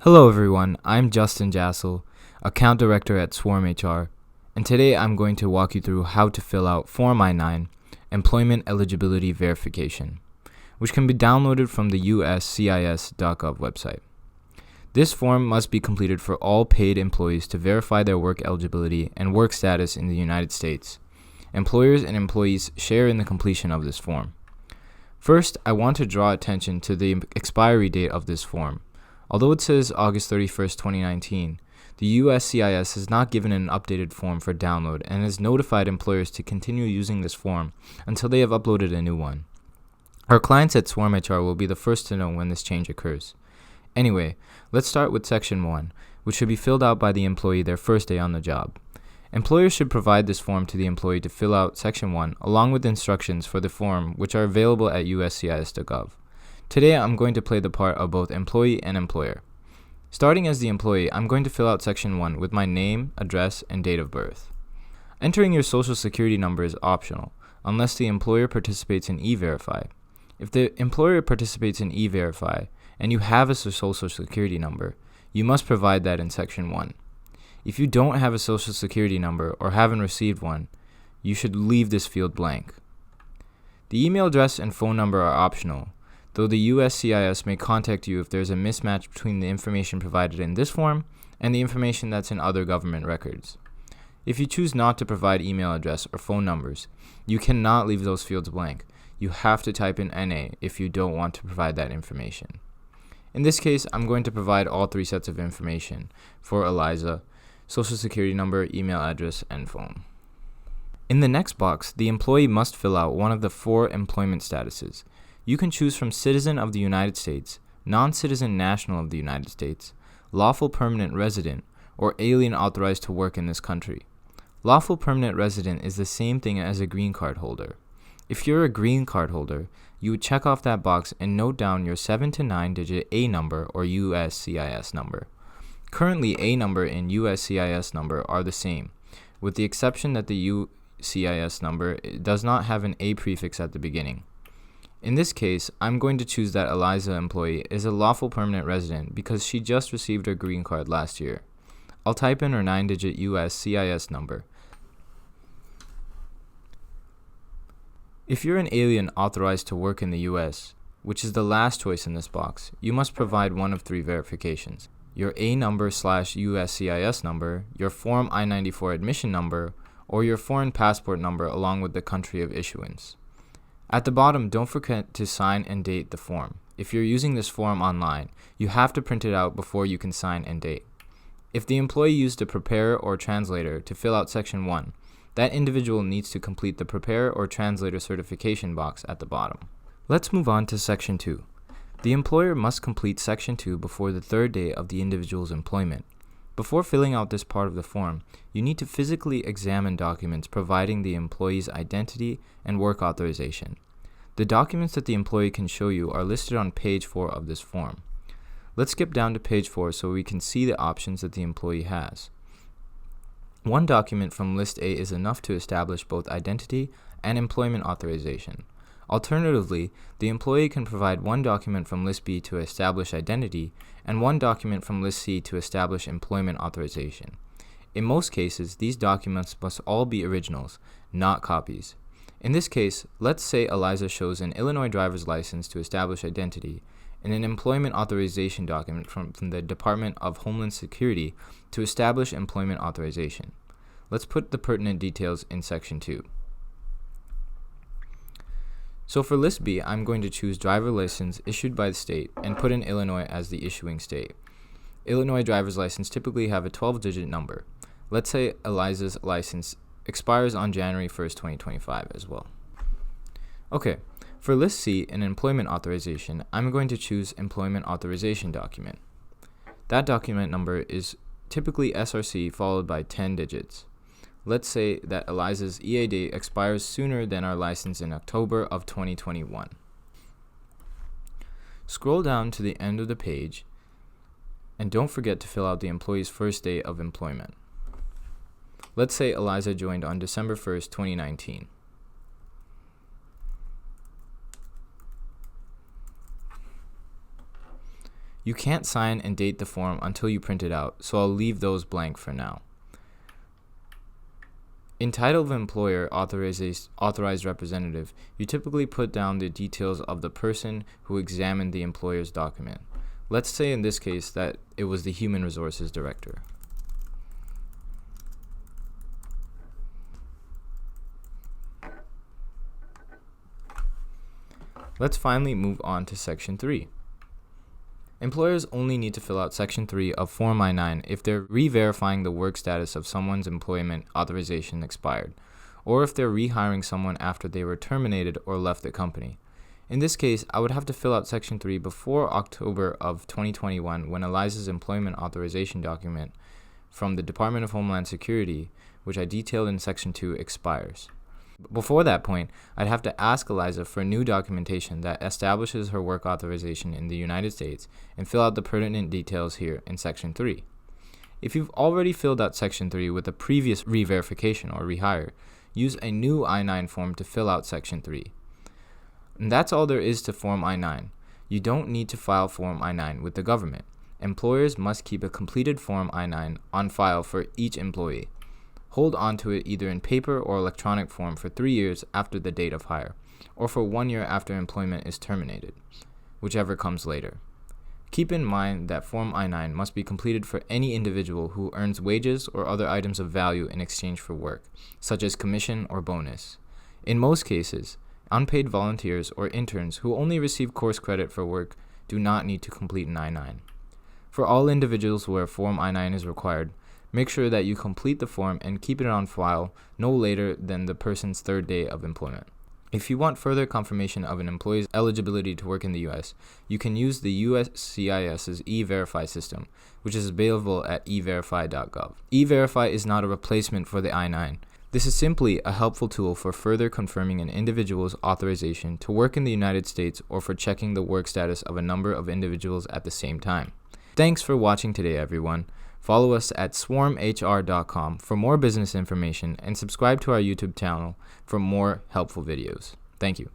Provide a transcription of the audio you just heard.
Hello everyone, I'm Justin Jassel, Account Director at Swarm HR, and today I'm going to walk you through how to fill out Form I-9, Employment Eligibility Verification, which can be downloaded from the uscis.gov website. This form must be completed for all paid employees to verify their work eligibility and work status in the United States. Employers and employees share in the completion of this form. First, I want to draw attention to the expiry date of this form. Although it says August 31st, 2019, the USCIS has not given an updated form for download and has notified employers to continue using this form until they have uploaded a new one. Our clients at Swarm HR will be the first to know when this change occurs. Anyway, let's start with Section 1, which should be filled out by the employee their first day on the job. Employers should provide this form to the employee to fill out Section 1 along with instructions for the form, which are available at uscis.gov. Today, I'm going to play the part of both employee and employer. Starting as the employee, I'm going to fill out Section 1 with my name, address, and date of birth. Entering your social security number is optional, unless the employer participates in E-Verify. If the employer participates in E-Verify and you have a social security number, you must provide that in Section 1. If you don't have a social security number or haven't received one, you should leave this field blank. The email address and phone number are optional, though the USCIS may contact you if there's a mismatch between the information provided in this form and the information that's in other government records. If you choose not to provide email address or phone numbers, you cannot leave those fields blank. You have to type in NA if you don't want to provide that information. In this case, I'm going to provide all three sets of information for Eliza: social security number, email address, and phone. In the next box, the employee must fill out one of the 4 employment statuses. You can choose from citizen of the United States, non-citizen national of the United States, lawful permanent resident, or alien authorized to work in this country. Lawful permanent resident is the same thing as a green card holder. If you're a green card holder, you would check off that box and note down your 7 to 9 digit A number or USCIS number. Currently, A number and USCIS number are the same, with the exception that the USCIS number does not have an A prefix at the beginning. In this case, I'm going to choose that Eliza employee is a lawful permanent resident because she just received her green card last year. I'll type in her 9-digit USCIS number. If you're an alien authorized to work in the US, which is the last choice in this box, you must provide one of 3 verifications: your A number/USCIS number, your Form I-94 admission number, or your foreign passport number along with the country of issuance. At the bottom, don't forget to sign and date the form. If you're using this form online, you have to print it out before you can sign and date. If the employee used a preparer or translator to fill out Section 1, that individual needs to complete the preparer or translator certification box at the bottom. Let's move on to Section 2. The employer must complete Section 2 before the 3rd day of the individual's employment. Before filling out this part of the form, you need to physically examine documents providing the employee's identity and work authorization. The documents that the employee can show you are listed on page 4 of this form. Let's skip down to page 4 so we can see the options that the employee has. One document from List A is enough to establish both identity and employment authorization. Alternatively, the employee can provide one document from List B to establish identity and one document from List C to establish employment authorization. In most cases, these documents must all be originals, not copies. In this case, let's say Eliza shows an Illinois driver's license to establish identity and an employment authorization document from the Department of Homeland Security to establish employment authorization. Let's put the pertinent details in Section 2. So for List B, I'm going to choose driver license issued by the state and put in Illinois as the issuing state. Illinois driver's license typically have a 12-digit number. Let's say Eliza's license expires on January 1st, 2025 as well. Okay, for List C, an employment authorization, I'm going to choose employment authorization document. That document number is typically SRC followed by 10 digits. Let's say that Eliza's EA date expires sooner than our license in October of 2021. Scroll down to the end of the page and don't forget to fill out the employee's first day of employment. Let's say Eliza joined on December 1st, 2019. You can't sign and date the form until you print it out, so I'll leave those blank for now. In title of employer authorized representative, you typically put down the details of the person who examined the employer's document. Let's say in this case that it was the human resources director. Let's finally move on to Section 3. Employers only need to fill out Section 3 of Form I-9 if they're re-verifying the work status of someone's employment authorization expired, or if they're rehiring someone after they were terminated or left the company. In this case, I would have to fill out Section 3 before October of 2021 when Eliza's employment authorization document from the Department of Homeland Security, which I detailed in Section 2, expires. Before that point, I'd have to ask Eliza for new documentation that establishes her work authorization in the United States and fill out the pertinent details here in Section 3. If you've already filled out Section 3 with a previous re-verification or rehire, use a new I-9 form to fill out Section 3. And that's all there is to Form I-9. You don't need to file Form I-9 with the government. Employers must keep a completed Form I-9 on file for each employee. Hold on to it either in paper or electronic form for 3 years after the date of hire, or for 1 year after employment is terminated, whichever comes later. Keep in mind that Form I-9 must be completed for any individual who earns wages or other items of value in exchange for work, such as commission or bonus. In most cases, unpaid volunteers or interns who only receive course credit for work do not need to complete an I-9. For all individuals where Form I-9 is required, make sure that you complete the form and keep it on file no later than the person's 3rd day of employment. If you want further confirmation of an employee's eligibility to work in the U.S., you can use the USCIS's E-Verify system, which is available at everify.gov. E-Verify is not a replacement for the I-9. This is simply a helpful tool for further confirming an individual's authorization to work in the United States or for checking the work status of a number of individuals at the same time. Thanks for watching today, everyone. Follow us at swarmhr.com for more business information and subscribe to our YouTube channel for more helpful videos. Thank you.